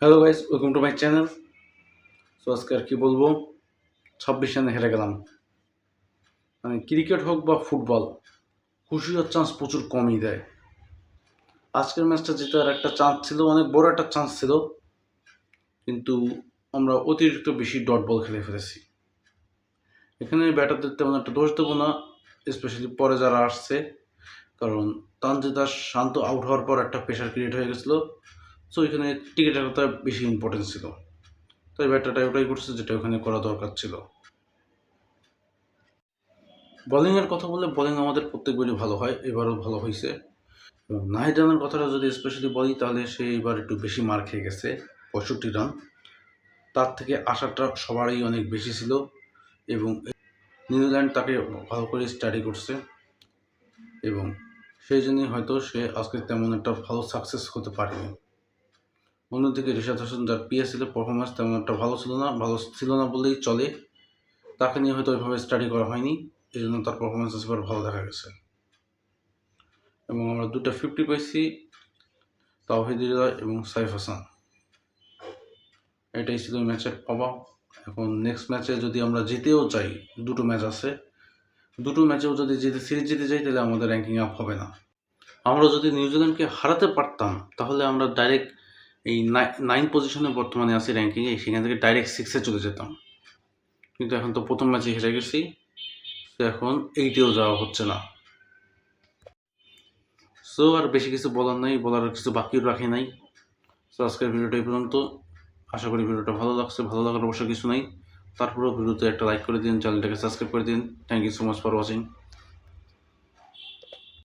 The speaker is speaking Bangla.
Hello guys, welcome to my channel. So আজকে আর কি বলবো, 26 রানে হেরে গেলাম। মানে ক্রিকেট হোক বা ফুটবল, খুশি হওয়ার চান্স প্রচুর কমই দেয়। আজকের ম্যাচটা জেতার একটা চান্স ছিল, অনেক বড় একটা চান্স ছিল, কিন্তু আমরা অতিরিক্ত বেশি ডট বল খেলে ফেলেছি। এখানে ব্যাটারদের তেমন একটা দোষ দেবো না, স্পেশালি পরে যারা আসছে, কারণ তানজিদ শান্ত আউট হওয়ার পর একটা প্রেশার ক্রিয়েট হয়ে গেছিলো। সো এখানে টিকেটের কথা বেশি ইম্পর্টেন্স ছিল, তাই ব্যাটারটা ওটাই করছে যেটা ওখানে করা দরকার ছিল। বোলিংয়ের কথা বললে বোলিং আমাদের প্রত্যেকবারই ভালো হয়, এবারও ভালো হয়েছে। এবং নাহিদ রানের কথাটা যদি স্পেশালি বলি, তাহলে সে এবার একটু বেশি মার খেয়ে গেছে, 65 রান। তার থেকে আশাটা সবারই অনেক বেশি ছিল, এবং নিউজিল্যান্ড তাকে ভালো করে স্টাডি করছে, এবং সেই জন্যই হয়তো সে আজকে তেমন একটা ভালো সাকসেস হতে পারেনি। অন্যদিকে রিশাদ হোসেন, যার পিএসএলের পারফরমেন্স তেমন একটা ভালো ছিল না বললেই চলে, তাকে নিয়ে হয়তো ওইভাবে স্টাডি করা হয়নি, এই জন্য তার পারফরমেন্স এবার ভালো দেখা গেছে। এবং আমরা 2টা 50 পাইছি, তাওহিদ হৃদয় এবং সাইফ হাসান। এটাই ছিল ম্যাচের পাওয়া। এখন নেক্সট ম্যাচে যদি আমরা জিতেও চাই, দুটো ম্যাচ আছে, দুটো ম্যাচেও যদি সিরিজ জিতে যাই, তাহলে আমাদের র্যাঙ্কিং আপ হবে না। আমরা যদি নিউজিল্যান্ডকে হারাতে পারতাম, তাহলে আমরা ডাইরেক্ট এই 9 পজিশনে বর্তমানে আছি র্যাঙ্কিংয়ে, সেখান থেকে ডাইরেক্ট 6-এ চলে যেতাম। কিন্তু এখন তো প্রথম ম্যাচে হেরে গেছি, তো এখন 8-এও যাওয়া হচ্ছে না। সো আর বেশি কিছু বলার নাই, বলার কিছু বাকিও রাখি নাই। সো আজকের ভিডিওটা এই পর্যন্ত। আশা করি ভিডিওটা ভালো লাগছে, ভালো লাগার অবশ্য কিছু নাই, তারপরেও ভিডিওতে একটা লাইক করে দিন, চ্যানেলটাকে সাবস্ক্রাইব করে দিন। Thank you so much for watching.